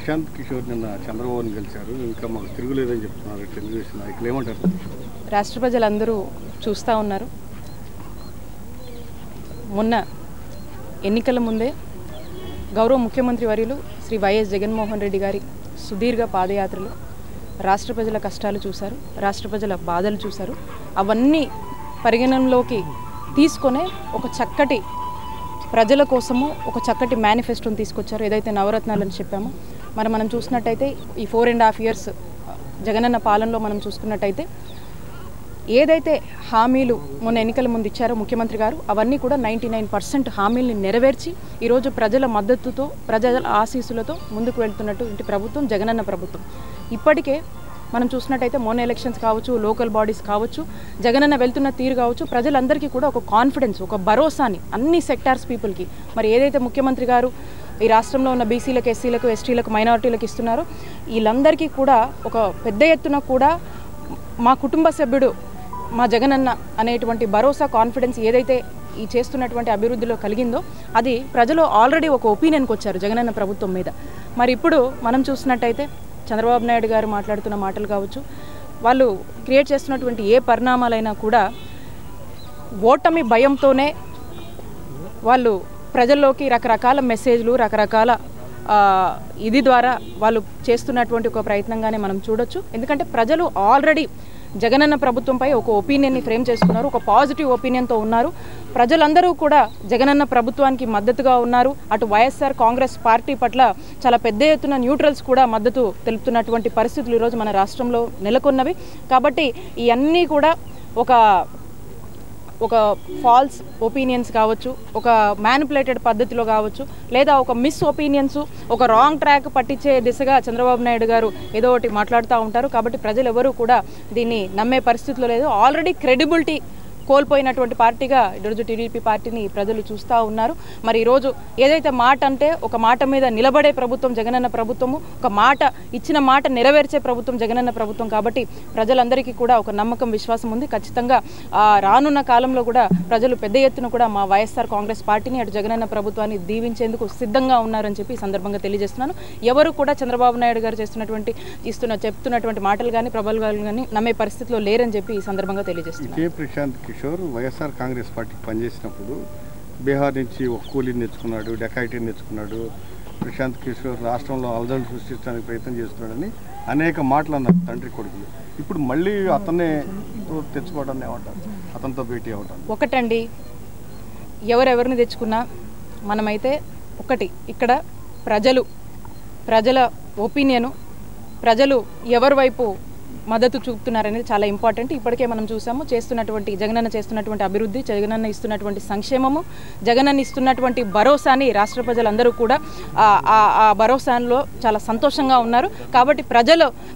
ప్రశాంత్ కిషోర్ నిన్న చంద్రబాబుని గెలిచారు, ఇంకా మాకు తిరుగులేదని చెప్తున్నారు తెలుగుదేశం నాయకులు, ఏమంటారు? రాష్ట్ర ప్రజలందరూ చూస్తూ ఉన్నారు. మొన్న ఎన్నికల ముందే గౌరవ ముఖ్యమంత్రి వర్యులు శ్రీ వైఎస్ జగన్మోహన్ రెడ్డి గారి సుదీర్ఘ పాదయాత్రలో రాష్ట్ర ప్రజల కష్టాలు చూశారు, రాష్ట్ర ప్రజల బాధలు చూశారు. అవన్నీ పరిగణనలోకి తీసుకొనే ఒక చక్కటి ప్రజల కోసము ఒక చక్కటి మేనిఫెస్టోని తీసుకొచ్చారు. ఏదైతే నవరత్నాలని చెప్పామో మనం చూసినట్టయితే ఈ 4.5 years జగనన్న పాలనలో మనం చూసుకున్నట్టయితే ఏదైతే హామీలు మొన్న ఎన్నికల ముందు ఇచ్చారో ముఖ్యమంత్రి గారు, అవన్నీ కూడా 99% హామీల్ని నెరవేర్చి ఈరోజు ప్రజల మద్దతుతో, ప్రజల ఆశీస్సులతో ముందుకు వెళ్తున్నట్టు ఇంటి ప్రభుత్వం జగనన్న ప్రభుత్వం. ఇప్పటికే మనం చూసినట్టయితే మొన్న ఎలక్షన్స్ కావచ్చు, లోకల్ బాడీస్ కావచ్చు, జగనన్న వెళ్తున్న తీరు కావచ్చు, ప్రజలందరికీ కూడా ఒక కాన్ఫిడెన్స్, ఒక భరోసాని అన్ని సెక్టార్స్ పీపుల్కి మరి ఏదైతే ముఖ్యమంత్రి గారు ఈ రాష్ట్రంలో ఉన్న బీసీలకు, ఎస్సీలకు, ఎస్టీలకు, మైనారిటీలకు ఇస్తున్నారో వీళ్ళందరికీ కూడా ఒక పెద్ద ఎత్తున కూడా మా కుటుంబ సభ్యుడు మా జగనన్న అనేటువంటి భరోసా, కాన్ఫిడెన్స్ ఏదైతే ఈ చేస్తున్నటువంటి అభివృద్ధిలో కలిగిందో అది ప్రజలు ఆల్రెడీ ఒక ఒపీనియన్కి వచ్చారు జగనన్న ప్రభుత్వం మీద. మరి ఇప్పుడు మనం చూసినట్టయితే చంద్రబాబు నాయుడు గారు మాట్లాడుతున్న మాటలు కావచ్చు, వాళ్ళు క్రియేట్ చేస్తున్నటువంటి ఏ పరిణామాలైనా కూడా ఓటమి భయంతోనే వాళ్ళు ప్రజల్లోకి రకరకాల మెసేజ్లు, రకరకాల ఇది ద్వారా వాళ్ళు చేస్తున్నటువంటి ఒక ప్రయత్నంగానే మనం చూడొచ్చు. ఎందుకంటే ప్రజలు ఆల్రెడీ జగనన్న ప్రభుత్వంపై ఒక ఒపీనియన్ని ఫ్రేమ్ చేసుకున్నారు, ఒక పాజిటివ్ ఒపీనియన్తో ఉన్నారు. ప్రజలందరూ కూడా జగనన్న ప్రభుత్వానికి మద్దతుగా ఉన్నారు. అటు వైఎస్ఆర్ కాంగ్రెస్ పార్టీ పట్ల చాలా పెద్ద ఎత్తున న్యూట్రల్స్ కూడా మద్దతు తెలుపుతున్నటువంటి పరిస్థితులు ఈరోజు మన రాష్ట్రంలో నెలకొన్నవి. కాబట్టి ఇవన్నీ కూడా ఒక ఫాల్స్ ఒపీనియన్స్ కావచ్చు, ఒక మ్యానిపులేటెడ్ పద్ధతిలో కావచ్చు, లేదా ఒక మిస్ ఒపీనియన్స్, ఒక రాంగ్ ట్రాక్ పట్టించే దిశగా చంద్రబాబు నాయుడు గారు ఏదో ఒకటి మాట్లాడుతూ ఉంటారు. కాబట్టి ప్రజలు ఎవరూ కూడా దీన్ని నమ్మే పరిస్థితిలో లేదు. ఆల్రెడీ క్రెడిబిలిటీ కోల్పోయినటువంటి పార్టీగా ఈరోజు టీడీపీ పార్టీని ప్రజలు చూస్తూ ఉన్నారు. మరి ఈరోజు ఏదైతే మాట అంటే ఒక మాట మీద నిలబడే ప్రభుత్వం జగనన్న ప్రభుత్వము, ఒక మాట ఇచ్చిన మాట నెరవేర్చే ప్రభుత్వం జగనన్న ప్రభుత్వం. కాబట్టి ప్రజలందరికీ కూడా ఒక నమ్మకం, విశ్వాసం ఉంది. ఖచ్చితంగా రానున్న కాలంలో కూడా ప్రజలు పెద్ద ఎత్తున కూడా మా వైఎస్ఆర్ కాంగ్రెస్ పార్టీని, అటు జగనన్న ప్రభుత్వాన్ని దీవించేందుకు సిద్ధంగా ఉన్నారని చెప్పి ఈ సందర్భంగా తెలియజేస్తున్నాను. ఎవరు కూడా చంద్రబాబు నాయుడు గారు చెప్తున్నటువంటి మాటలు కానీ, ప్రబలాలు కానీ నమ్మే పరిస్థితిలో లేరని చెప్పి ఈ సందర్భంగా తెలియజేస్తున్నాను. కిషోర్ వైఎస్ఆర్ కాంగ్రెస్ పార్టీకి పనిచేసినప్పుడు బీహార్ నుంచి ఒక కూలీని తెచ్చుకున్నాడు, డెకాయిటీని తెచ్చుకున్నాడు. ప్రశాంత్ కిషోర్ రాష్ట్రంలో అలజడులు సృష్టించడానికి ప్రయత్నం చేస్తున్నాడని అనేక మాటలు అన్నారు తండ్రి కొడుకులు. ఇప్పుడు మళ్ళీ అతన్నే తెచ్చుకోవడాన్ని ఏమంటారు, అతనితో భేటీ అవ్వడం? ఒకటండి, ఎవరెవరిని తెచ్చుకున్నా మనమైతే ఒకటి, ఇక్కడ ప్రజల ఒపీనియను, ప్రజలు ఎవరి వైపు మద్దతు చూపుతున్నారనేది చాలా ఇంపార్టెంట్. ఇప్పటికే మనం చూసాము జగనన్న చేస్తున్నటువంటి అభివృద్ధి, జగనన్న ఇస్తున్నటువంటి సంక్షేమము, జగనన్న ఇస్తున్నటువంటి భరోసాని రాష్ట్ర ప్రజలందరూ కూడా ఆ భరోసాలో చాలా సంతోషంగా ఉన్నారు. కాబట్టి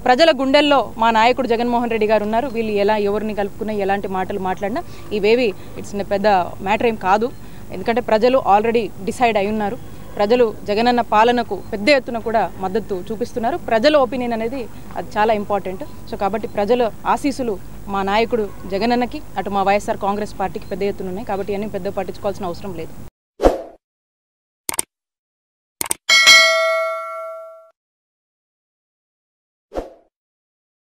ప్రజల గుండెల్లో మా నాయకుడు జగన్మోహన్ రెడ్డి గారు ఉన్నారు. వీళ్ళు ఎవరిని కలుపుకున్నా, ఎలాంటి మాటలు మాట్లాడినా ఇవేవి ఇట్స్ పెద్ద మ్యాటర్ ఏం కాదు. ఎందుకంటే ప్రజలు ఆల్రెడీ డిసైడ్ అయి ఉన్నారు. ప్రజలు జగనన్న పాలనకు పెద్ద ఎత్తున కూడా మద్దతు చూపిస్తున్నారు. ప్రజల ఒపీనియన్ అనేది అది చాలా ఇంపార్టెంట్. సో కాబట్టి ప్రజల ఆశీస్సులు మా నాయకుడు జగనన్నకి, అటు మా వైఎస్ఆర్ కాంగ్రెస్ పార్టీకి పెద్ద ఎత్తున ఉన్నాయి. కాబట్టి అన్నీ పెద్ద పట్టించుకోవాల్సిన అవసరం లేదు.